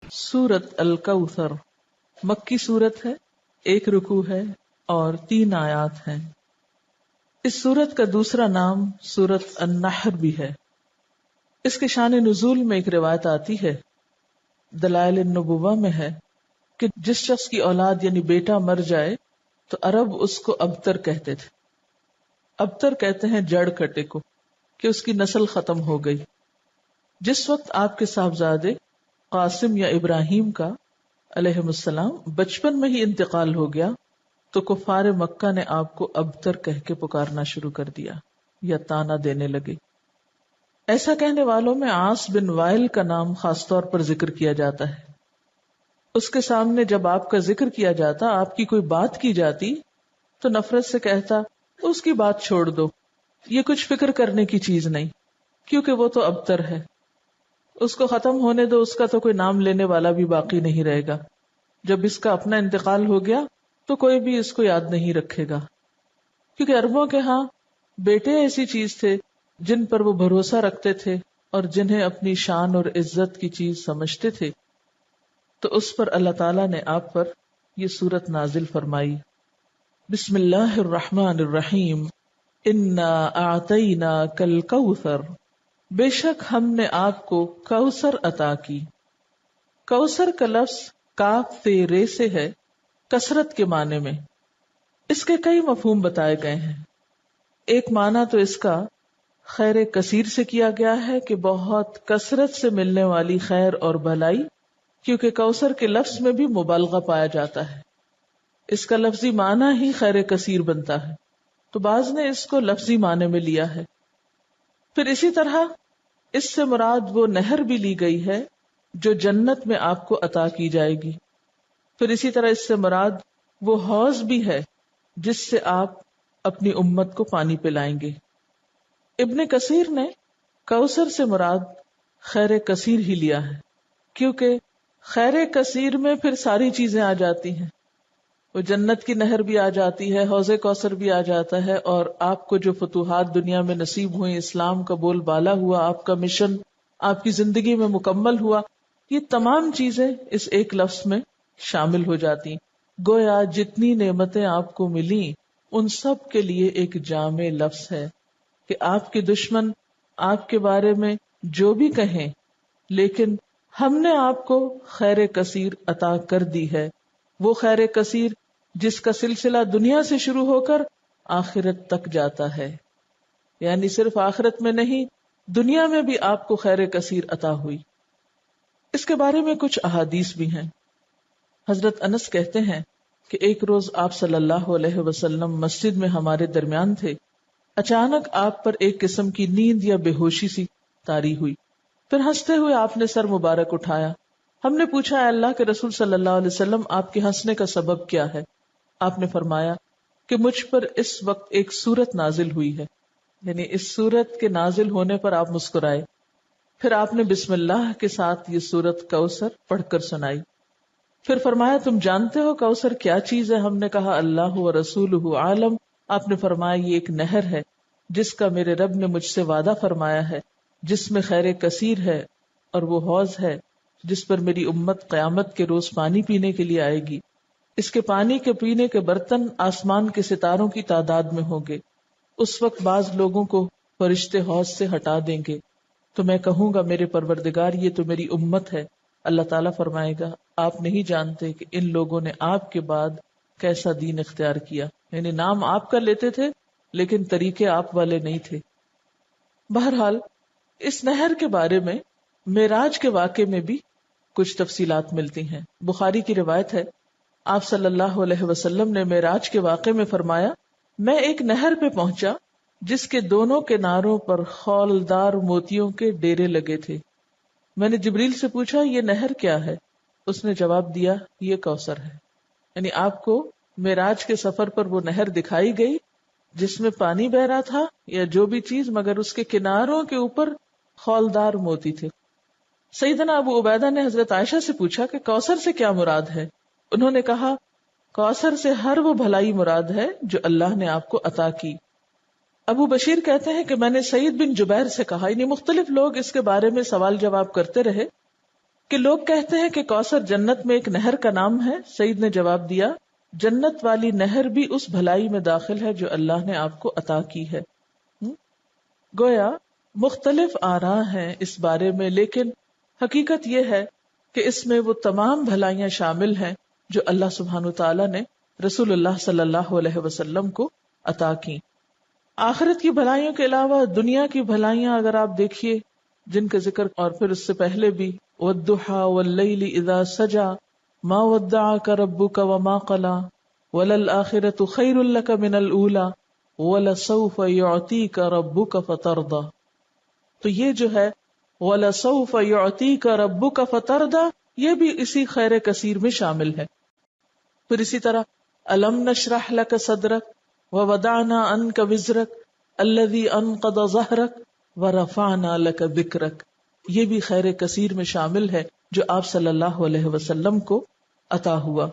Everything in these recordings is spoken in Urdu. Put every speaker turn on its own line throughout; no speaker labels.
سورت الکوثر مکی سورت ہے، 1 رکوع ہے اور 3 آیات ہیں۔ اس سورت کا دوسرا نام سورت النحر بھی ہے۔ اس کے شان نزول میں ایک روایت آتی ہے، دلائل النبوہ میں ہے کہ جس شخص کی اولاد یعنی بیٹا مر جائے تو عرب اس کو ابتر کہتے تھے۔ ابتر کہتے ہیں جڑ کٹے کو، کہ اس کی نسل ختم ہو گئی۔ جس وقت آپ کے صاحبزادے قاسم یا ابراہیم کا علیہ السلام بچپن میں ہی انتقال ہو گیا تو کفار مکہ نے آپ کو ابتر کہہ کے پکارنا شروع کر دیا یا طعنہ دینے لگے۔ ایسا کہنے والوں میں عاص بن وائل کا نام خاص طور پر ذکر کیا جاتا ہے۔ اس کے سامنے جب آپ کا ذکر کیا جاتا، آپ کی کوئی بات کی جاتی تو نفرت سے کہتا اس کی بات چھوڑ دو، یہ کچھ فکر کرنے کی چیز نہیں، کیونکہ وہ تو ابتر ہے، اس کو ختم ہونے دو، اس کا تو کوئی نام لینے والا بھی باقی نہیں رہے گا۔ جب اس کا اپنا انتقال ہو گیا تو کوئی بھی اس کو یاد نہیں رکھے گا، کیونکہ عربوں کے ہاں بیٹے ایسی چیز تھے جن پر وہ بھروسہ رکھتے تھے اور جنہیں اپنی شان اور عزت کی چیز سمجھتے تھے۔ تو اس پر اللہ تعالیٰ نے آپ پر یہ سورت نازل فرمائی۔ بسم اللہ الرحمن الرحیم، انا اعطیناک الکوثر، بے شک ہم نے آپ کو کوثر عطا کی۔ کوثر کا لفظ کاف تے رے سے ہے، کثرت کے معنی میں۔ اس کے کئی مفہوم بتائے گئے ہیں۔ ایک معنی تو اس کا خیر کثیر سے کیا گیا ہے کہ بہت کثرت سے ملنے والی خیر اور بھلائی، کیونکہ کوثر کے لفظ میں بھی مبالغہ پایا جاتا ہے، اس کا لفظی معنی ہی خیر کثیر بنتا ہے، تو بعض نے اس کو لفظی معنی میں لیا ہے۔ پھر اسی طرح اس سے مراد وہ نہر بھی لی گئی ہے جو جنت میں آپ کو عطا کی جائے گی۔ پھر اسی طرح اس سے مراد وہ حوض بھی ہے جس سے آپ اپنی امت کو پانی پلائیں گے۔ ابن کثیر نے کوثر سے مراد خیر کثیر ہی لیا ہے، کیونکہ خیر کثیر میں پھر ساری چیزیں آ جاتی ہیں، وہ جنت کی نہر بھی آ جاتی ہے، حوض کوثر بھی آ جاتا ہے، اور آپ کو جو فتوحات دنیا میں نصیب ہوئیں، اسلام کا بول بالا ہوا، آپ کا مشن آپ کی زندگی میں مکمل ہوا، یہ تمام چیزیں اس ایک لفظ میں شامل ہو جاتی۔ گویا جتنی نعمتیں آپ کو ملیں ان سب کے لیے ایک جامع لفظ ہے کہ آپ کے دشمن آپ کے بارے میں جو بھی کہیں، لیکن ہم نے آپ کو خیر کثیر عطا کر دی ہے، وہ خیر کثیر جس کا سلسلہ دنیا سے شروع ہو کر آخرت تک جاتا ہے، یعنی صرف آخرت میں نہیں، دنیا میں بھی آپ کو خیر کثیر عطا ہوئی۔ اس کے بارے میں کچھ احادیث بھی ہیں۔ حضرت انس کہتے ہیں کہ ایک روز آپ صلی اللہ علیہ وسلم مسجد میں ہمارے درمیان تھے، اچانک آپ پر ایک قسم کی نیند یا بے ہوشی سی طاری ہوئی، پھر ہنستے ہوئے آپ نے سر مبارک اٹھایا۔ ہم نے پوچھا، اے اللہ کے رسول صلی اللہ علیہ وسلم، آپ کے ہنسنے کا سبب کیا ہے؟ آپ نے فرمایا کہ مجھ پر اس وقت ایک سورت نازل ہوئی ہے، یعنی اس سورت کے نازل ہونے پر آپ مسکرائے۔ پھر آپ نے بسم اللہ کے ساتھ یہ سورت کوثر پڑھ کر سنائی۔ پھر فرمایا، تم جانتے ہو کوثر کیا چیز ہے؟ ہم نے کہا اللہ و رسولہ عالم۔ آپ نے فرمایا یہ ایک نہر ہے جس کا میرے رب نے مجھ سے وعدہ فرمایا ہے، جس میں خیر کثیر ہے، اور وہ حوض ہے جس پر میری امت قیامت کے روز پانی پینے کے لیے آئے گی۔ اس کے پانی کے پینے کے برتن آسمان کے ستاروں کی تعداد میں ہوں گے۔ اس وقت بعض لوگوں کو فرشتے حوض سے ہٹا دیں گے تو میں کہوں گا میرے پروردگار یہ تو میری امت ہے۔ اللہ تعالیٰ فرمائے گا آپ نہیں جانتے کہ ان لوگوں نے آپ کے بعد کیسا دین اختیار کیا، یعنی نام آپ کا لیتے تھے لیکن طریقے آپ والے نہیں تھے۔ بہرحال اس نہر کے بارے میں معراج کے واقعے میں بھی کچھ تفصیلات ملتی ہیں۔ بخاری کی روایت ہے، آپ صلی اللہ علیہ وسلم نے معراج کے واقعے میں فرمایا، میں ایک نہر پہ پہنچا جس کے دونوں کناروں پر خولدار موتیوں کے ڈیرے لگے تھے۔ میں نے جبریل سے پوچھا یہ نہر کیا ہے؟ اس نے جواب دیا یہ کوثر ہے۔ یعنی آپ کو معراج کے سفر پر وہ نہر دکھائی گئی جس میں پانی بہ رہا تھا یا جو بھی چیز، مگر اس کے کناروں کے اوپر خولدار موتی تھے۔ سیدنا ابو عبیدہ نے حضرت عائشہ سے پوچھا کہ کوثر سے کیا مراد ہے؟ انہوں نے کہا کوثر سے ہر وہ بھلائی مراد ہے جو اللہ نے آپ کو عطا کی۔ ابو بشیر کہتے ہیں کہ میں نے سعید بن جبیر سے کہا، یعنی مختلف لوگ اس کے بارے میں سوال جواب کرتے رہے، کہ لوگ کہتے ہیں کہ کوثر جنت میں ایک نہر کا نام ہے. سعید نے جواب دیا جنت والی نہر بھی اس بھلائی میں داخل ہے جو اللہ نے آپ کو عطا کی ہے. گویا مختلف آراء ہیں اس بارے میں، لیکن حقیقت یہ ہے کہ اس میں وہ تمام بھلائیاں شامل ہیں جو اللہ سبحانہ وتعالی نے رسول اللہ صلی اللہ علیہ وسلم کو عطا کی. آخرت کی بھلائیوں کے علاوہ دنیا کی بھلائیاں اگر آپ دیکھیے جن کا ذکر اور پھر اس سے پہلے بھی والضحى واللیل اذا سجا ما ودعك ربك وما قلى وللآخرة خیر لك من الأولى ولسوف يعطيك ربك فترضى. تو یہ جو ہے وَلَسَوْفَ يُعْطِيكَ رَبُّكَ فَتَرْضَى یہ بھی اسی خیر کثیر میں شامل ہے. پھر اسی طرح أَلَمْ نَشْرَحْ لَكَ صَدْرَكَ وَوَضَعْنَا عَنْكَ وِزْرَكَ الَّذِي أَنْقَضَ ظَهْرَكَ وَرَفَعْنَا لَكَ ذِكْرَكَ یہ بھی خیر کثیر میں شامل ہے جو آپ صلی اللہ علیہ وسلم کو عطا ہوا.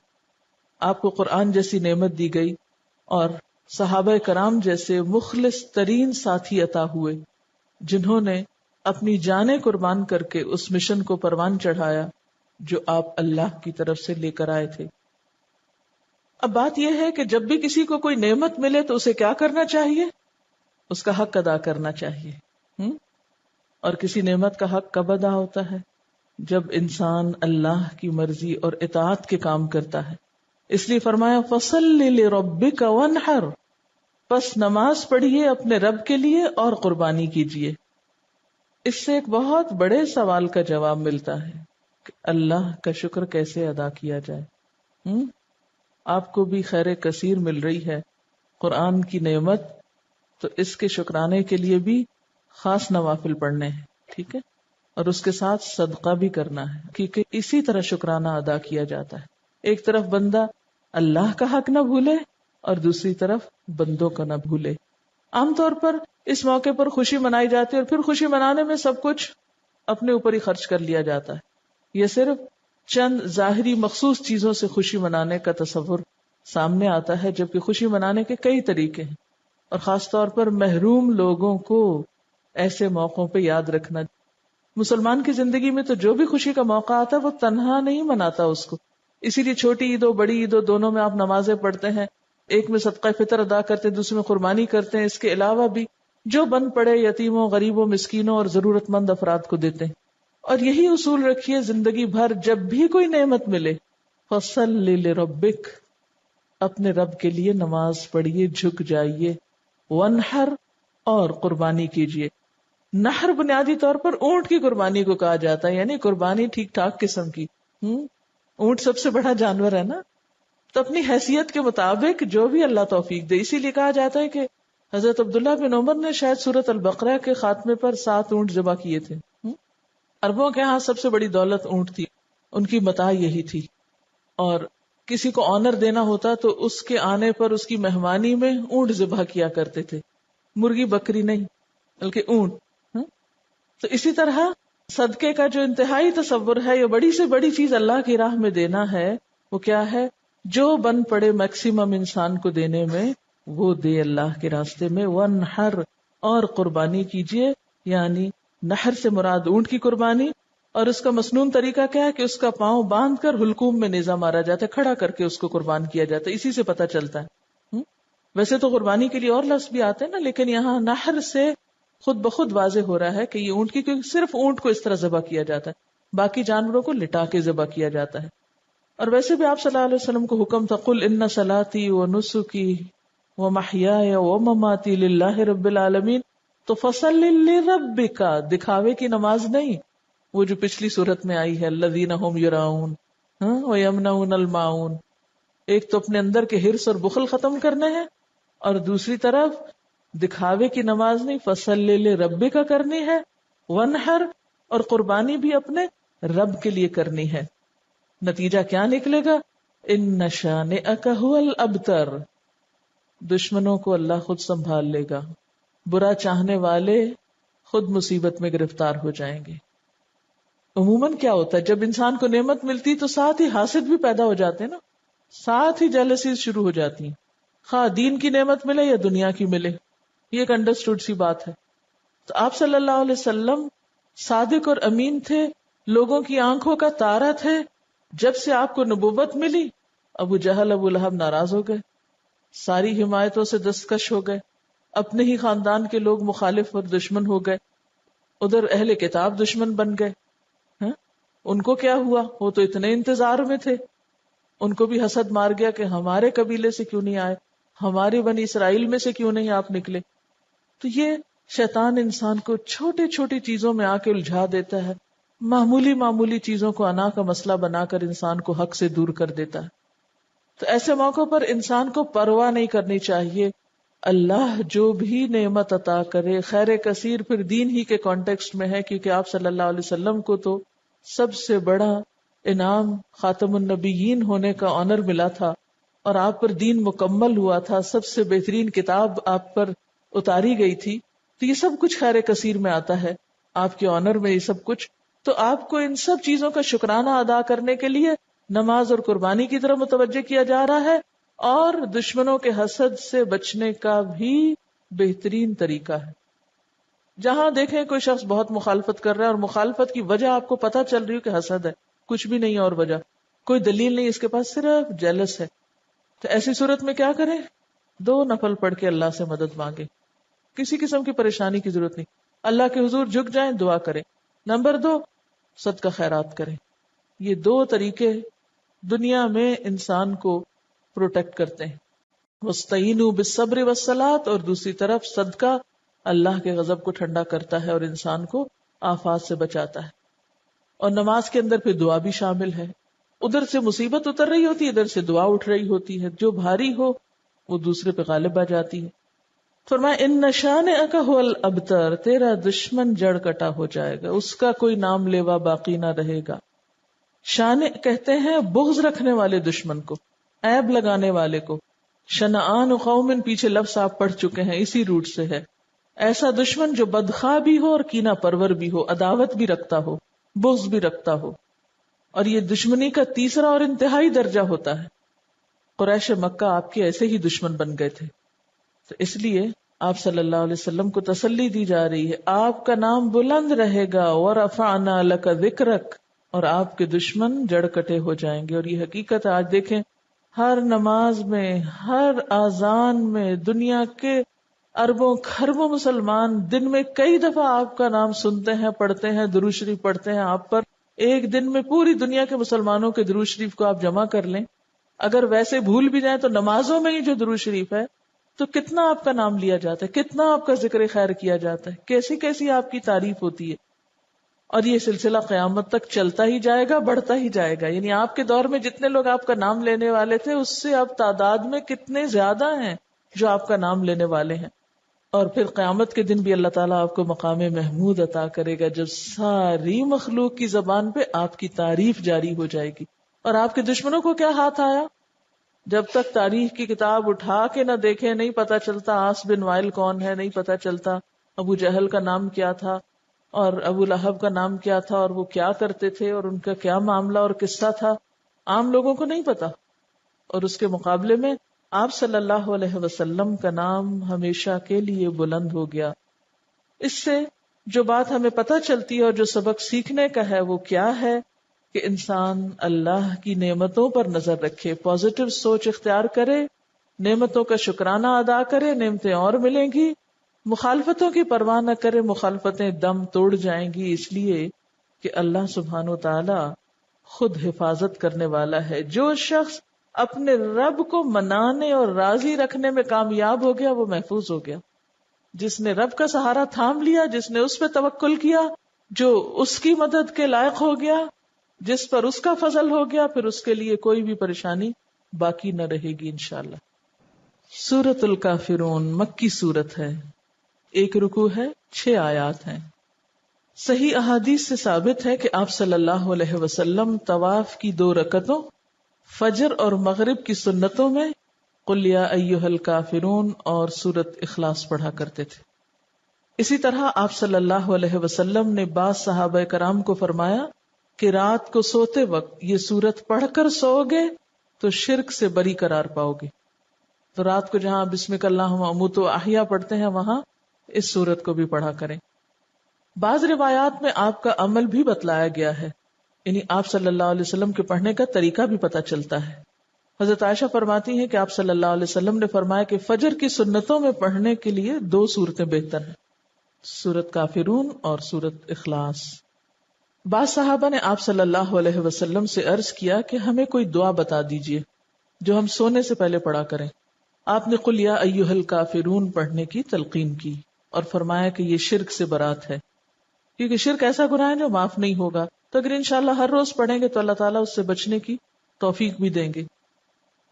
آپ کو قرآن جیسی نعمت دی گئی اور صحابہ کرام جیسے مخلص ترین ساتھی عطا ہوئے جنہوں نے اپنی جانیں قربان کر کے اس مشن کو پروان چڑھایا جو آپ اللہ کی طرف سے لے کر آئے تھے. اب بات یہ ہے کہ جب بھی کسی کو کوئی نعمت ملے تو اسے کیا کرنا چاہیے؟ اس کا حق ادا کرنا چاہیے. اور کسی نعمت کا حق کب ادا ہوتا ہے؟ جب انسان اللہ کی مرضی اور اطاعت کے کام کرتا ہے. اس لیے فرمایا فَصَلِّ لِرَبِّكَ وَانْحَرْ پس نماز پڑھیے اپنے رب کے لیے اور قربانی کیجیے. اس سے ایک بہت بڑے سوال کا جواب ملتا ہے کہ اللہ کا شکر کیسے ادا کیا جائے. آپ کو بھی خیر کثیر مل رہی ہے قرآن کی نعمت، تو اس کے شکرانے کے لیے بھی خاص نوافل پڑھنے ہیں، ٹھیک ہے، اور اس کے ساتھ صدقہ بھی کرنا ہے کیونکہ اسی طرح شکرانہ ادا کیا جاتا ہے. ایک طرف بندہ اللہ کا حق نہ بھولے اور دوسری طرف بندوں کا نہ بھولے. عام طور پر اس موقع پر خوشی منائی جاتی ہے اور پھر خوشی منانے میں سب کچھ اپنے اوپر ہی خرچ کر لیا جاتا ہے. یہ صرف چند ظاہری مخصوص چیزوں سے خوشی منانے کا تصور سامنے آتا ہے، جبکہ خوشی منانے کے کئی طریقے ہیں اور خاص طور پر محروم لوگوں کو ایسے موقعوں پہ یاد رکھنا. مسلمان کی زندگی میں تو جو بھی خوشی کا موقع آتا ہے وہ تنہا نہیں مناتا اس کو. اسی لیے چھوٹی عید و بڑی عید و دونوں میں آپ نمازیں پڑھتے ہیں، ایک میں صدقہ فطر ادا کرتے ہیں، دوسرے میں قربانی کرتے ہیں. اس کے علاوہ بھی جو بن پڑے یتیموں، غریبوں، مسکینوں اور ضرورت مند افراد کو دیتے ہیں. اور یہی اصول رکھیے زندگی بھر، جب بھی کوئی نعمت ملے فَصَلِّ لِرَبِّكَ اپنے رب کے لیے نماز پڑھیے، جھک جائیے، وَانْحَرْ اور قربانی کیجیے. نحر بنیادی طور پر اونٹ کی قربانی کو کہا جاتا ہے، یعنی قربانی ٹھیک ٹھاک قسم کی. اونٹ سب سے بڑا جانور ہے نا، تو اپنی حیثیت کے مطابق جو بھی اللہ توفیق دے. اسی لیے کہا جاتا ہے کہ حضرت عبداللہ بن عمر نے شاید سورۃ البقرہ کے خاتمے پر 7 اونٹ ذبح کیے تھے. عربوں کے ہاں سب سے بڑی دولت اونٹ تھی، ان کی متاع یہی تھی. اور کسی کو آنر دینا ہوتا تو اس کے آنے پر اس کی مہمانی میں اونٹ ذبح کیا کرتے تھے، مرغی بکری نہیں بلکہ اونٹ. تو اسی طرح صدقے کا جو انتہائی تصور ہے، یہ بڑی سے بڑی چیز اللہ کی راہ میں دینا ہے، وہ کیا ہے؟ جو بن پڑے میکسیمم انسان کو دینے میں وہ دے اللہ کے راستے میں. وَانْحَرْ اور قربانی کیجیے، یعنی نحر سے مراد اونٹ کی قربانی. اور اس کا مسنون طریقہ کیا ہے کہ اس کا پاؤں باندھ کر حلقوم میں نیزہ مارا جاتا ہے، کھڑا کر کے اس کو قربان کیا جاتا ہے. اسی سے پتہ چلتا ہے. ویسے تو قربانی کے لیے اور لفظ بھی آتے ہیں نا، لیکن یہاں نحر سے خود بخود واضح ہو رہا ہے کہ یہ اونٹ کی، کیونکہ صرف اونٹ کو اس طرح ذبح کیا جاتا ہے، باقی جانوروں کو لٹا کے ذبح کیا جاتا ہے. اور ویسے بھی آپ صلی اللہ علیہ وسلم کو حکم تھا قُلْ إِنَّ صَلَاتِي وَنُسُكِي وَمَحْيَايَ وَمَمَاتِي لِلَّهِ رَبِّ الْعَالَمِينَ. تو فَصَلِّ لِرَبِّكَ دکھاوے کی نماز نہیں، وہ جو پچھلی صورت میں آئی ہے الَّذِينَ هُمْ يُرَاءُونَ وَيَمْنَعُونَ الْمَاعُونَ. ایک تو اپنے اندر کے حرص اور بخل ختم کرنے ہیں، اور دوسری طرف دکھاوے کی نماز نہیں، فَصَلِّ لِرَبِّكَ کرنی ہے. وَانْحَرْ اور قربانی بھی اپنے رب کے لیے کرنی ہے. نتیجہ کیا نکلے گا؟ إِنَّ شَانِئَكَ هُوَ الْأَبْتَرُ دشمنوں کو اللہ خود سنبھال لے گا، برا چاہنے والے خود مصیبت میں گرفتار ہو جائیں گے. عموماً کیا ہوتا ہے جب انسان کو نعمت ملتی تو ساتھ ہی حاسد بھی پیدا ہو جاتے ہیں نا، ساتھ ہی جیلسیز شروع ہو جاتی ہیں، خواہ دین کی نعمت ملے یا دنیا کی ملے. یہ ایک انڈرسٹوڈ سی بات ہے. تو آپ صلی اللہ علیہ وسلم صادق اور امین تھے لوگوں کی آنکھوں کا تارا تھے. جب سے آپ کو نبوت ملی ابو جہل ابو لہب ناراض ہو گئے، ساری حمایتوں سے دستکش ہو گئے، اپنے ہی خاندان کے لوگ مخالف اور دشمن ہو گئے، ادھر اہل کتاب دشمن بن گئے. ہاں؟ ان کو کیا ہوا؟ وہ تو اتنے انتظار میں تھے. ان کو بھی حسد مار گیا کہ ہمارے قبیلے سے کیوں نہیں آئے، ہماری بنی اسرائیل میں سے کیوں نہیں آپ نکلے. تو یہ شیطان انسان کو چھوٹی چھوٹی چیزوں میں آ کے الجھا دیتا ہے، معمولی معمولی چیزوں کو انا کا مسئلہ بنا کر انسان کو حق سے دور کر دیتا ہے. تو ایسے موقعوں پر انسان کو پرواہ نہیں کرنی چاہیے. اللہ جو بھی نعمت عطا کرے خیر کثیر پھر دین ہی کے کانٹیکسٹ میں ہے، کیونکہ آپ صلی اللہ علیہ وسلم کو تو سب سے بڑا انعام خاتم النبیین ہونے کا آنر ملا تھا، اور آپ پر دین مکمل ہوا تھا، سب سے بہترین کتاب آپ پر اتاری گئی تھی. تو یہ سب کچھ خیر کثیر میں آتا ہے، آپ کے آنر میں یہ سب کچھ. تو آپ کو ان سب چیزوں کا شکرانہ ادا کرنے کے لیے نماز اور قربانی کی طرف متوجہ کیا جا رہا ہے، اور دشمنوں کے حسد سے بچنے کا بھی بہترین طریقہ ہے. جہاں دیکھیں کوئی شخص بہت مخالفت کر رہا ہے اور مخالفت کی وجہ آپ کو پتہ چل رہی ہو کہ حسد ہے، کچھ بھی نہیں اور وجہ کوئی دلیل نہیں، اس کے پاس صرف جیلس ہے، تو ایسی صورت میں کیا کریں؟ 2 نفل پڑھ کے اللہ سے مدد مانگے. کسی قسم کی پریشانی کی ضرورت نہیں، اللہ کے حضور جھک جائیں، دعا کریں. نمبر 2، صدقہ خیرات کریں. یہ 2 طریقے دنیا میں انسان کو پروٹیکٹ کرتے ہیں. وَاسْتَعِینُوا بِالصَّبْرِ وَالصَّلَاةِ، اور دوسری طرف صدقہ اللہ کے غضب کو ٹھنڈا کرتا ہے اور انسان کو آفات سے بچاتا ہے. اور نماز کے اندر پھر دعا بھی شامل ہے. ادھر سے مصیبت اتر رہی ہوتی ہے، ادھر سے دعا اٹھ رہی ہوتی ہے، جو بھاری ہو وہ دوسرے پہ غالب آ جاتی ہے. فرمایا ان شانئک ھو الابتر، تیرا دشمن جڑ کٹا ہو جائے گا، اس کا کوئی نام لیوا باقی نہ رہے گا. شانع کہتے ہیں بغض رکھنے والے دشمن کو، عیب لگانے والے کو. شنآن قوم پیچھے لفظ آپ پڑھ چکے ہیں، اسی روٹ سے ہے. ایسا دشمن جو بدخواہ بھی ہو اور کینہ پرور بھی ہو، عداوت بھی رکھتا ہو، بغض بھی رکھتا ہو. اور یہ دشمنی کا تیسرا اور انتہائی درجہ ہوتا ہے. قریش مکہ آپ کے ایسے ہی دشمن بن گئے تھے، تو اس لیے آپ صلی اللہ علیہ وسلم کو تسلی دی جا رہی ہے، آپ کا نام بلند رہے گا. وَرَفَعْنَا لَكَ ذِكْرَكَ، اور آپ کے دشمن جڑ کٹے ہو جائیں گے. اور یہ حقیقت ہے، آج دیکھیں ہر نماز میں، ہر اذان میں دنیا کے اربوں خربوں مسلمان دن میں کئی دفعہ آپ کا نام سنتے ہیں، پڑھتے ہیں، درود شریف پڑھتے ہیں آپ پر. ایک دن میں پوری دنیا کے مسلمانوں کے درود شریف کو آپ جمع کر لیں، اگر ویسے بھول بھی جائیں تو نمازوں میں ہی جو درود شریف ہے تو کتنا آپ کا نام لیا جاتا ہے، کتنا آپ کا ذکر خیر کیا جاتا ہے، کیسی کیسی آپ کی تعریف ہوتی ہے. اور یہ سلسلہ قیامت تک چلتا ہی جائے گا، بڑھتا ہی جائے گا. یعنی آپ کے دور میں جتنے لوگ آپ کا نام لینے والے تھے اس سے اب تعداد میں کتنے زیادہ ہیں جو آپ کا نام لینے والے ہیں. اور پھر قیامت کے دن بھی اللہ تعالیٰ آپ کو مقام محمود عطا کرے گا، جب ساری مخلوق کی زبان پہ آپ کی تعریف جاری ہو جائے گی. اور آپ کے دشمنوں کو کیا ہاتھ آیا؟ جب تک تاریخ کی کتاب اٹھا کے نہ دیکھیں نہیں پتا چلتا عاص بن وائل کون ہے، نہیں پتا چلتا ابو جہل کا نام کیا تھا اور ابو لہب کا نام کیا تھا اور وہ کیا کرتے تھے اور ان کا کیا معاملہ اور قصہ تھا، عام لوگوں کو نہیں پتا. اور اس کے مقابلے میں آپ صلی اللہ علیہ وسلم کا نام ہمیشہ کے لیے بلند ہو گیا. اس سے جو بات ہمیں پتہ چلتی ہے اور جو سبق سیکھنے کا ہے وہ کیا ہے کہ انسان اللہ کی نعمتوں پر نظر رکھے، پازیٹو سوچ اختیار کرے، نعمتوں کا شکرانہ ادا کرے، نعمتیں اور ملیں گی. مخالفتوں کی پرواہ نہ کرے، مخالفتیں دم توڑ جائیں گی، اس لیے کہ اللہ سبحانہ و تعالی خود حفاظت کرنے والا ہے. جو شخص اپنے رب کو منانے اور راضی رکھنے میں کامیاب ہو گیا وہ محفوظ ہو گیا. جس نے رب کا سہارا تھام لیا، جس نے اس پہ توکل کیا، جو اس کی مدد کے لائق ہو گیا، جس پر اس کا فضل ہو گیا، پھر اس کے لیے کوئی بھی پریشانی باقی نہ رہے گی انشاءاللہ. سورۃ الکافرون مکی سورت ہے، 1 رکوع ہے، 6 آیات ہیں. صحیح احادیث سے ثابت ہے کہ آپ صلی اللہ علیہ وسلم طواف کی 2 رکعتوں، فجر اور مغرب کی سنتوں میں قل یا ایھا الکافرون اور سورۃ اخلاص پڑھا کرتے تھے. اسی طرح آپ صلی اللہ علیہ وسلم نے بعض صحابہ کرام کو فرمایا کہ رات کو سوتے وقت یہ سورت پڑھ کر سو گے تو شرک سے بری قرار پاؤ گے. تو رات کو جہاں بسمک اللہم اموت و احیا پڑھتے ہیں وہاں اس سورت کو بھی پڑھا کریں. بعض روایات میں آپ کا عمل بھی بتلایا گیا ہے، یعنی آپ صلی اللہ علیہ وسلم کے پڑھنے کا طریقہ بھی پتہ چلتا ہے۔ حضرت عائشہ فرماتی ہیں کہ آپ صلی اللہ علیہ وسلم نے فرمایا کہ فجر کی سنتوں میں پڑھنے کے لیے 2 صورتیں بہتر ہیں، سورت کافرون اور سورت اخلاص۔ بعض صحابہ نے آپ صلی اللہ علیہ وسلم سے عرض کیا کہ ہمیں کوئی دعا بتا دیجئے جو ہم سونے سے پہلے پڑھا کریں۔ آپ نے قل یا ایھا الکافرون پڑھنے کی تلقین کی اور فرمایا کہ یہ شرک سے برات ہے، کیونکہ شرک ایسا گناہ ہے جو معاف نہیں ہوگا، تو اگر انشاءاللہ ہر روز پڑھیں گے تو اللہ تعالیٰ اس سے بچنے کی توفیق بھی دیں گے۔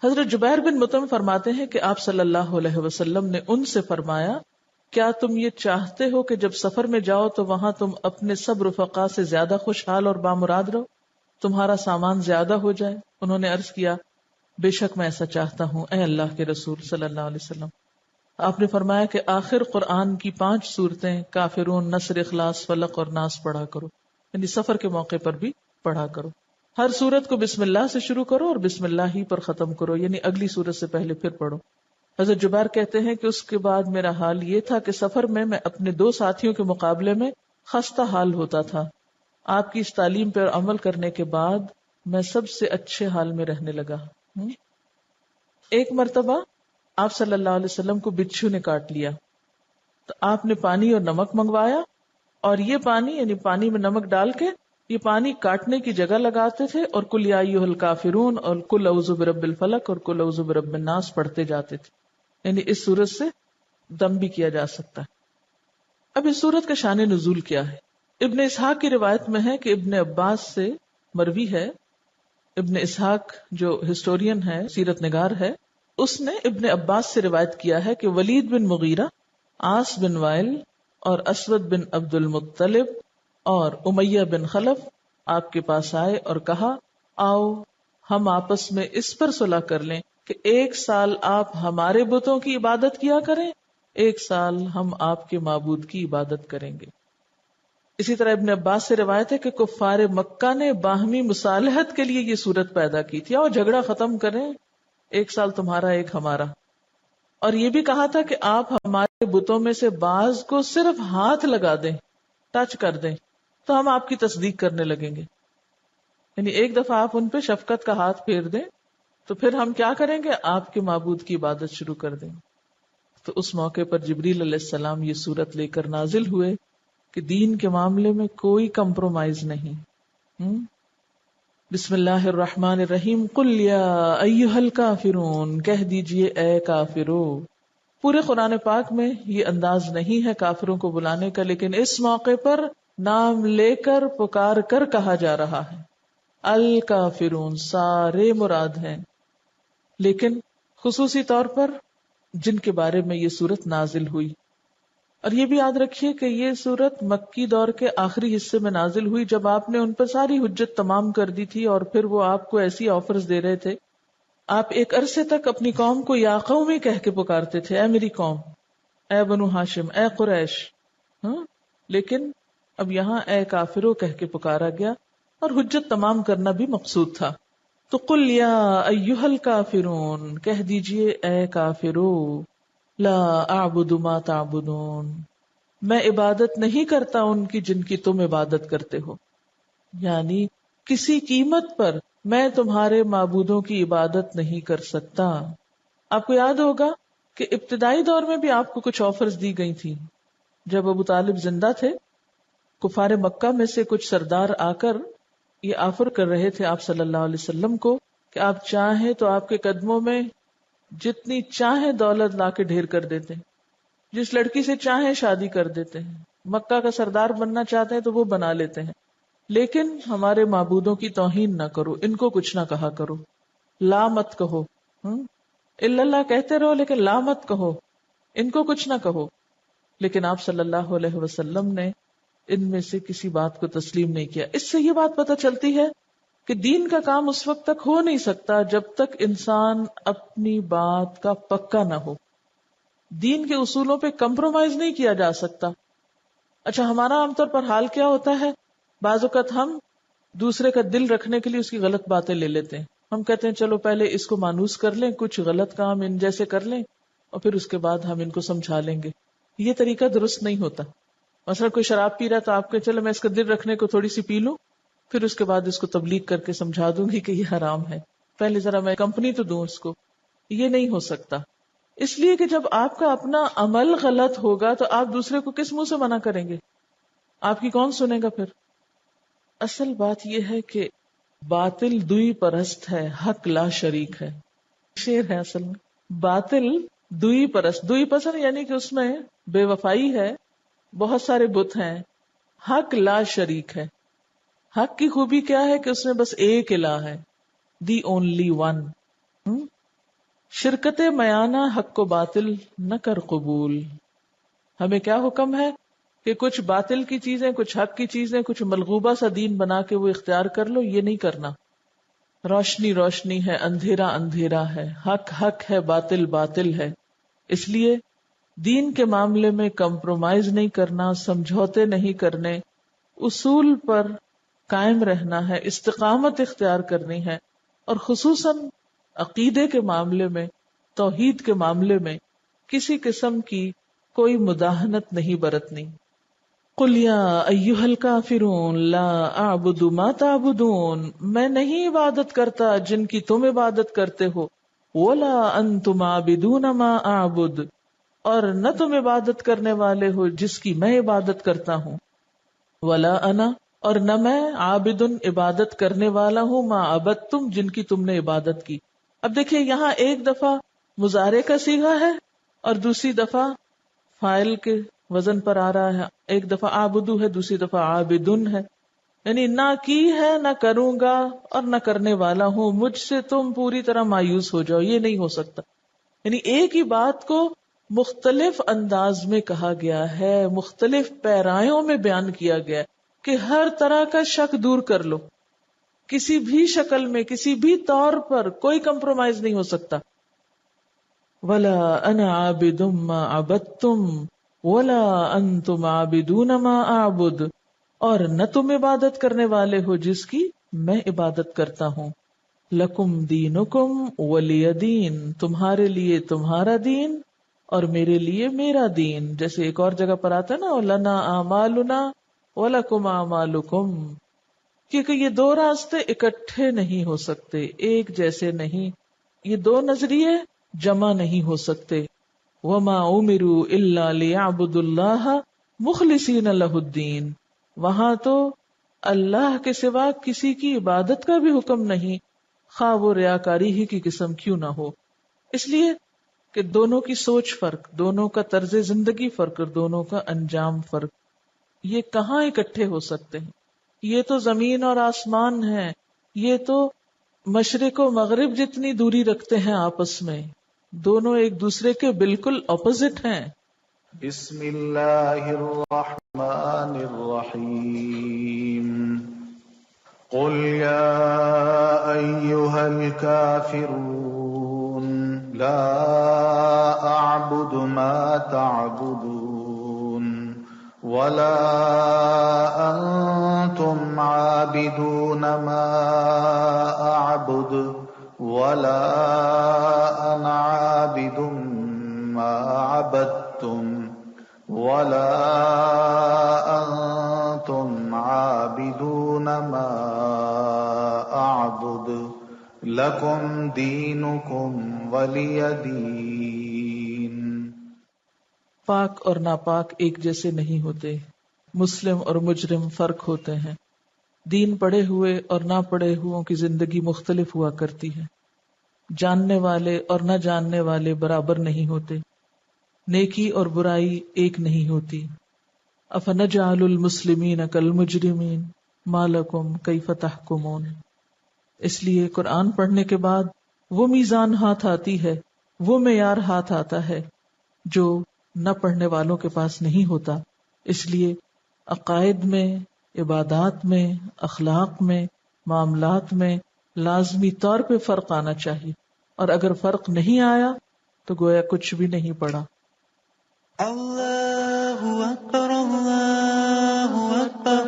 حضرت جبیر بن مطعم فرماتے ہیں کہ آپ صلی اللہ علیہ وسلم نے ان سے فرمایا، کیا تم یہ چاہتے ہو کہ جب سفر میں جاؤ تو وہاں تم اپنے سب رفقا سے زیادہ خوشحال اور بامراد رہو، تمہارا سامان زیادہ ہو جائے؟ انہوں نے عرض کیا، بے شک میں ایسا چاہتا ہوں اے اللہ کے رسول صلی اللہ علیہ وسلم۔ آپ نے فرمایا کہ آخر قرآن کی 5 صورتیں کافرون، نصر، اخلاص، فلق اور ناس پڑھا کرو، یعنی سفر کے موقع پر بھی پڑھا کرو۔ ہر سورت کو بسم اللہ سے شروع کرو اور بسم اللہ ہی پر ختم کرو، یعنی اگلی سورت سے پہلے پھر پڑھو۔ حضرت جبیر کہتے ہیں کہ اس کے بعد میرا حال یہ تھا کہ سفر میں اپنے 2 ساتھیوں کے مقابلے میں خستہ حال ہوتا تھا۔ آپ کی اس تعلیم پر عمل کرنے کے بعد میں سب سے اچھے حال میں رہنے لگا۔ ایک مرتبہ آپ صلی اللہ علیہ وسلم کو بچھو نے کاٹ لیا تو آپ نے پانی اور نمک منگوایا، اور یہ پانی یعنی پانی میں نمک ڈال کے یہ پانی کاٹنے کی جگہ لگاتے تھے اور قل یا ایھا الکافرون اور قل اعوذ برب الفلق اور قل اعوذ برب الناس پڑھتے جاتے تھے، یعنی اس سورت سے دم بھی کیا جا سکتا ہے۔ اب اس سورت کا شان نزول کیا ہے؟ ابن اسحاق کی روایت میں ہے کہ ابن عباس سے مروی ہے، ابن اسحاق جو ہسٹورین ہے، سیرت نگار ہے، اس نے ابن عباس سے روایت کیا ہے کہ ولید بن مغیرہ، عاص بن وائل اور اسود بن عبد المطلب اور امیہ بن خلف آپ کے پاس آئے اور کہا، آؤ ہم آپس میں اس پر صلح کر لیں کہ 1 سال آپ ہمارے بتوں کی عبادت کیا کریں، 1 سال ہم آپ کے معبود کی عبادت کریں گے۔ اسی طرح ابن عباس سے روایت ہے کہ کفار مکہ نے باہمی مصالحت کے لیے یہ صورت پیدا کی تھی، اور جھگڑا ختم کریں، 1 سال تمہارا 1 ہمارا، اور یہ بھی کہا تھا کہ آپ ہمارے بتوں میں سے بعض کو صرف ہاتھ لگا دیں، ٹچ کر دیں، تو ہم آپ کی تصدیق کرنے لگیں گے، یعنی 1 دفعہ آپ ان پہ شفقت کا ہاتھ پھیر دیں تو پھر ہم کیا کریں گے، آپ کے معبود کی عبادت شروع کر دیں۔ تو اس موقع پر جبریل علیہ السلام یہ سورت لے کر نازل ہوئے کہ دین کے معاملے میں کوئی کمپرومائز نہیں۔ بسم اللہ الرحمن الرحیم، قل یا ایھا الکافرون، کہہ دیجئے اے کافرو۔ پورے قرآن پاک میں یہ انداز نہیں ہے کافروں کو بلانے کا، لیکن اس موقع پر نام لے کر پکار کر کہا جا رہا ہے۔ الکافرون سارے مراد ہیں، لیکن خصوصی طور پر جن کے بارے میں یہ سورت نازل ہوئی۔ اور یہ بھی یاد رکھیے کہ یہ سورت مکی دور کے آخری حصے میں نازل ہوئی، جب آپ نے ان پر ساری حجت تمام کر دی تھی، اور پھر وہ آپ کو ایسی آفرز دے رہے تھے۔ آپ ایک عرصے تک اپنی قوم کو یا قومی کہہ کے پکارتے تھے، اے میری قوم، اے بنو ہاشم، اے قریش، لیکن اب یہاں اے کافرو کہہ کے پکارا گیا، اور حجت تمام کرنا بھی مقصود تھا۔ تو قل یا ایھا الکافرون، کہہ دیجئے اے کافرو، لا اعبد ما تعبدون، میں عبادت نہیں کرتا ان کی جن کی تم عبادت کرتے ہو، یعنی کسی قیمت پر میں تمہارے معبودوں کی عبادت نہیں کر سکتا۔ آپ کو یاد ہوگا کہ ابتدائی دور میں بھی آپ کو کچھ آفرز دی گئی تھی۔ جب ابو طالب زندہ تھے، کفار مکہ میں سے کچھ سردار آ کر یہ آفر کر رہے تھے آپ صلی اللہ علیہ وسلم کو کہ آپ چاہیں تو آپ کے قدموں میں جتنی چاہیں دولت لا کے ڈھیر کر دیتے ہیں، جس لڑکی سے چاہیں شادی کر دیتے ہیں، مکہ کا سردار بننا چاہتے ہیں تو وہ بنا لیتے ہیں، لیکن ہمارے معبودوں کی توہین نہ کرو، ان کو کچھ نہ کہا کرو، لا مت کہو، الا اللہ کہتے رہو لیکن لا مت کہو، ان کو کچھ نہ کہو۔ لیکن آپ صلی اللہ علیہ وسلم نے ان میں سے کسی بات کو تسلیم نہیں کیا۔ اس سے یہ بات پتہ چلتی ہے کہ دین کا کام اس وقت تک ہو نہیں سکتا جب تک انسان اپنی بات کا پکا نہ ہو۔ دین کے اصولوں پہ کمپرومائز نہیں کیا جا سکتا۔ اچھا، ہمارا عام طور پر حال کیا ہوتا ہے، بعض اوقات ہم دوسرے کا دل رکھنے کے لیے اس کی غلط باتیں لے لیتے ہیں۔ ہم کہتے ہیں چلو پہلے اس کو مانوس کر لیں، کچھ غلط کام ان جیسے کر لیں، اور پھر اس کے بعد ہم ان کو سمجھا لیں گے۔ یہ طریقہ درست نہیں ہوتا۔ مثلا کوئی شراب پی رہا ہے تو آپ کے چلو میں اس کا دل رکھنے کو تھوڑی سی پی لوں، پھر اس کے بعد اس کو تبلیغ کر کے سمجھا دوں گی کہ یہ حرام ہے، پہلے ذرا میں کمپنی تو دوں اس کو. یہ نہیں ہو سکتا. اس لیے کہ جب آپ کا اپنا عمل غلط ہوگا تو آپ دوسرے کو کس منہ سے منع کریں گے؟ آپ کی کون سنے گا پھر؟ اصل بات یہ ہے کہ باطل دوئی پرست ہے، حق لا شریک ہے. شعر ہے اصل میں. باطل دوئی پرست، دوئی پسند یعنی کہ اس میں بے وفائی ہے، بہت سارے بت ہیں. حق لا شریک ہے. حق کی خوبی کیا ہے کہ اس میں بس ایک الہ ہے، دی اونلی ون. شرکت میانہ حق کو باطل نہ کر قبول. ہمیں کیا حکم ہے کہ کچھ باطل کی چیزیں، کچھ حق کی چیزیں، کچھ ملغوبہ سا دین بنا کے وہ اختیار کر لو، یہ نہیں کرنا. روشنی روشنی ہے، اندھیرا اندھیرا ہے، حق حق ہے، باطل باطل ہے. اس لیے دین کے معاملے میں کمپرومائز نہیں کرنا، سمجھوتے نہیں کرنے، اصول پر قائم رہنا ہے، استقامت اختیار کرنی ہے. اور خصوصاً عقیدے کے معاملے میں، توحید کے معاملے میں کسی قسم کی کوئی مداہنت نہیں برتنی. قل یا ایھا الکافرون لا اعبد ما تعبدون، میں نہیں عبادت کرتا جن کی تم عبادت کرتے ہو. ولا انتم عابدون ما اعبد، اور نہ تم عبادت کرنے والے ہو جس کی میں عبادت کرتا ہوں. ولا انا، اور نہ میں عابدن عبادت کرنے والا ہوں، ما عبدتم جن کی تم نے عبادت کی. اب دیکھیے یہاں ایک دفعہ مضارع کا صیغہ ہے اور دوسری دفعہ فاعل کے وزن پر آ رہا ہے. ایک دفعہ عابدو ہے، دوسری دفعہ عابدن ہے. یعنی نہ کی ہے، نہ کروں گا اور نہ کرنے والا ہوں. مجھ سے تم پوری طرح مایوس ہو جاؤ، یہ نہیں ہو سکتا. یعنی ایک ہی بات کو مختلف انداز میں کہا گیا ہے، مختلف پیرایوں میں بیان کیا گیا ہے کہ ہر طرح کا شک دور کر لو. کسی بھی شکل میں، کسی بھی طور پر کوئی کمپرومائز نہیں ہو سکتا. ولا انا عابد ما عبدتم ولا انتم عابدون ما اعبد، اور نہ تم عبادت کرنے والے ہو جس کی میں عبادت کرتا ہوں. لکم دینکم ولی دین، تمہارے لیے تمہارا دین اور میرے لیے میرا دین. جیسے ایک اور جگہ پر آتا ہے نا، لنا اعمالنا ولکم اعمالکم، کیونکہ یہ دو راستے اکٹھے نہیں ہو سکتے، ایک جیسے نہیں. یہ دو نظریے جمع نہیں ہو سکتے. وما امروا الا ليعبدوا الله مخلصین لہ الدین، وہاں تو اللہ کے سوا کسی کی عبادت کا بھی حکم نہیں، خواہ وہ ریاکاری ہی کی قسم کیوں نہ ہو. اس لیے کہ دونوں کی سوچ فرق، دونوں کا طرز زندگی فرق اور دونوں کا انجام فرق. یہ کہاں اکٹھے ہو سکتے ہیں؟ یہ تو زمین اور آسمان ہے. یہ تو مشرق و مغرب جتنی دوری رکھتے ہیں آپس میں. دونوں ایک دوسرے کے بالکل اپوزٹ ہیں.
بسم اللہ الرحمن الرحیم. قل یا ایھا الکافرون لا اعبد ما تعبدون ولا انتم عابدون ما اعبد ولا انا عابد ما عبدتم ولا انتم عابدون ما اعبد لکم دینکم ولی دین.
پاک اور ناپاک ایک جیسے نہیں ہوتے، مسلم اور مجرم فرق ہوتے ہیں. دین پڑھے ہوئے اور نہ پڑھے ہوئوں کی زندگی مختلف ہوا کرتی ہے. جاننے والے اور نہ جاننے والے برابر نہیں ہوتے. نیکی اور برائی ایک نہیں ہوتی. افنجعل المسلمین کالمجرمین ما لکم کیف تحکمون. اس لیے قرآن پڑھنے کے بعد وہ میزان ہاتھ آتی ہے، وہ معیار ہاتھ آتا ہے جو نہ پڑھنے والوں کے پاس نہیں ہوتا. اس لیے عقائد میں، عبادات میں، اخلاق میں، معاملات میں لازمی طور پہ فرق آنا چاہیے، اور اگر فرق نہیں آیا تو گویا کچھ بھی نہیں پڑا.
اللہ اکبر اللہ اکبر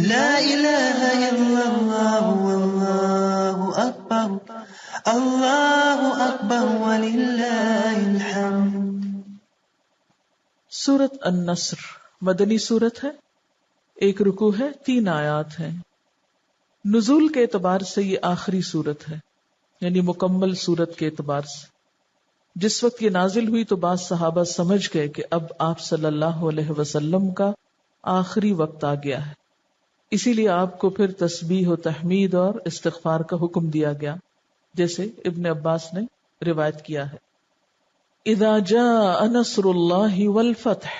لا الہ الا اللہ واللہ اکبر اللہ اکبر وللہ الحمد.
سورۃ النصر مدنی صورت ہے، 1 رکوع ہے، 3 آیات ہیں۔ نزول کے اعتبار سے یہ آخری صورت ہے، یعنی مکمل صورت کے اعتبار سے۔ جس وقت یہ نازل ہوئی تو بعض صحابہ سمجھ گئے کہ اب آپ صلی اللہ علیہ وسلم کا آخری وقت آ گیا ہے، اسی لیے آپ کو پھر تسبیح و تحمید اور استغفار کا حکم دیا گیا، جیسے ابن عباس نے روایت کیا ہے۔ اذا جاء نصر اللہ والفتح،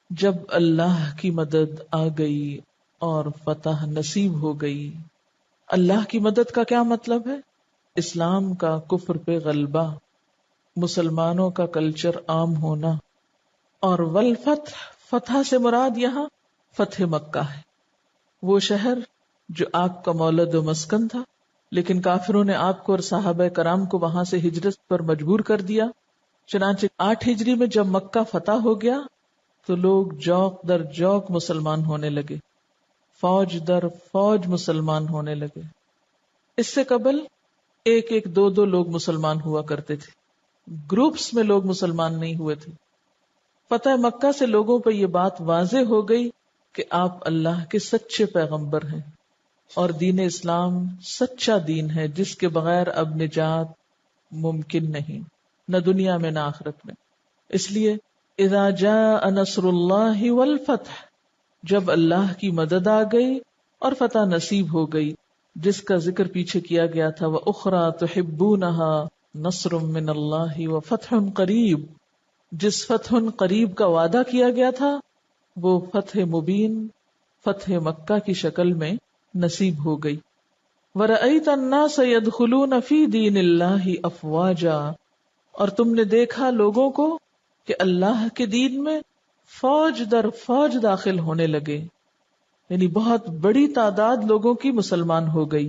جب اللہ کی مدد آ گئی اور فتح نصیب ہو گئی۔ اللہ کی مدد کا کیا مطلب ہے؟ اسلام کا کفر پہ غلبہ، مسلمانوں کا کلچر عام ہونا، اور والفتح، فتح سے مراد یہاں فتح مکہ ہے، وہ شہر جو آپ کا مولد و مسکن تھا، لیکن کافروں نے آپ کو اور صحابہ کرام کو وہاں سے ہجرت پر مجبور کر دیا۔ چنانچہ 8 ہجری میں جب مکہ فتح ہو گیا تو لوگ جوق در جوق مسلمان ہونے لگے، فوج در فوج مسلمان ہونے لگے۔ اس سے قبل 1-1 2-2 لوگ مسلمان ہوا کرتے تھے، گروپس میں لوگ مسلمان نہیں ہوئے تھے۔ فتح مکہ سے لوگوں پر یہ بات واضح ہو گئی کہ آپ اللہ کے سچے پیغمبر ہیں اور دین اسلام سچا دین ہے جس کے بغیر اب نجات ممکن نہیں، نہ دنیا میں نہ آخرت میں۔ اس لیے اذا جاء نصر اللہ والفتح، جب اللہ کی مدد آ گئی اور فتح نصیب ہو گئی، جس کا ذکر پیچھے کیا گیا تھا، وَأُخْرَى تُحِبُّونَهَا نَصْرٌ مِّنَ اللَّهِ وَفَتْحٌ قَرِيبٌ، جس فتح قریب کا وعدہ کیا گیا تھا وہ فتح مبین، فتح مکہ کی شکل میں نصیب ہو گئی۔ وَرَأَيْتَ النَّاسَ يَدْخُلُونَ فِي دِينِ اللَّهِ أَفْوَاجًا، اور تم نے دیکھا لوگوں کو کہ اللہ کے دین میں فوج در فوج داخل ہونے لگے، یعنی بہت بڑی تعداد لوگوں کی مسلمان ہو گئی۔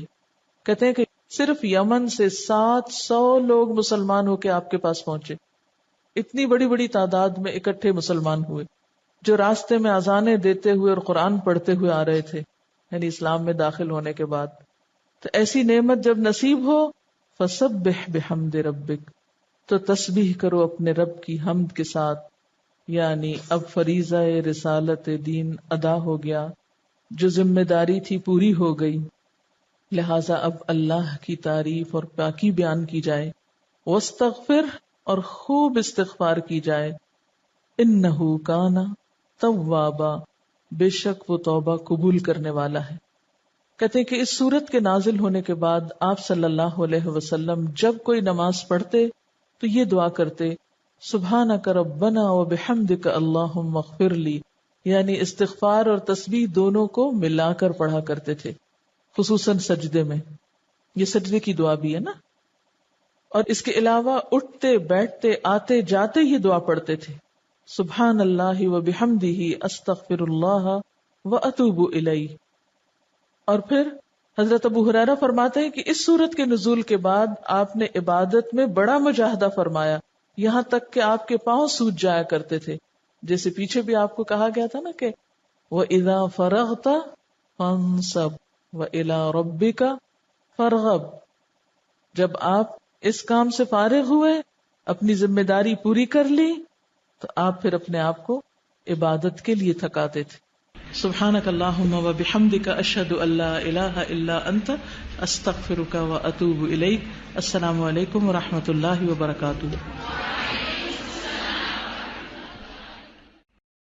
کہتے ہیں کہ صرف یمن سے 700 لوگ مسلمان ہو کے آپ کے پاس پہنچے، اتنی بڑی بڑی تعداد میں اکٹھے مسلمان ہوئے، جو راستے میں اذانیں دیتے ہوئے اور قرآن پڑھتے ہوئے آ رہے تھے، یعنی اسلام میں داخل ہونے کے بعد۔ تو ایسی نعمت جب نصیب ہو، فسبح بحمد ربک، تو تسبیح کرو اپنے رب کی حمد کے ساتھ، یعنی اب فریضہ رسالت دین ادا ہو گیا، جو ذمہ داری تھی پوری ہو گئی، لہٰذا اب اللہ کی تعریف اور پاکی بیان کی جائے، واستغفر، اور خوب استغفار کی جائے، انہ کان توابا، بے شک وہ توبہ قبول کرنے والا ہے۔ کہتے ہیں کہ اس سورت کے نازل ہونے کے بعد آپ صلی اللہ علیہ وسلم جب کوئی نماز پڑھتے تو یہ دعا کرتے، سبحانک ربنا وبحمدک اللہم اغفر لی، یعنی استغفار اور تسبیح دونوں کو ملا کر پڑھا کرتے تھے، خصوصاً سجدے میں۔ یہ سجدے کی دعا بھی ہے نا، اور اس کے علاوہ اٹھتے بیٹھتے آتے جاتے یہ دعا پڑھتے تھے، سبحان اللہ وبحمدہ استغفر اللہ واتوب الیہ۔ اور پھر حضرت ابو ہریرہ فرماتے ہیں کہ اس سورت کے نزول کے بعد آپ نے عبادت میں بڑا مجاہدہ فرمایا، یہاں تک کہ آپ کے پاؤں سوج جایا کرتے تھے، جیسے پیچھے بھی آپ کو کہا گیا تھا نا کہ وَإِذَا فَرَغْتَ فَانْصَبْ وَإِلَىٰ رَبِّكَ فَارْغَب، جب آپ اس کام سے فارغ ہوئے، اپنی ذمہ داری پوری کر لی، تو آپ پھر اپنے آپ کو عبادت کے لیے تھکاتے تھے۔ سبحانک اللہم وبحمدک اشہد ان لا الہ الا انت استغفرک واتوب الیک۔ السلام علیکم ورحمۃ اللہ وبرکاتہ۔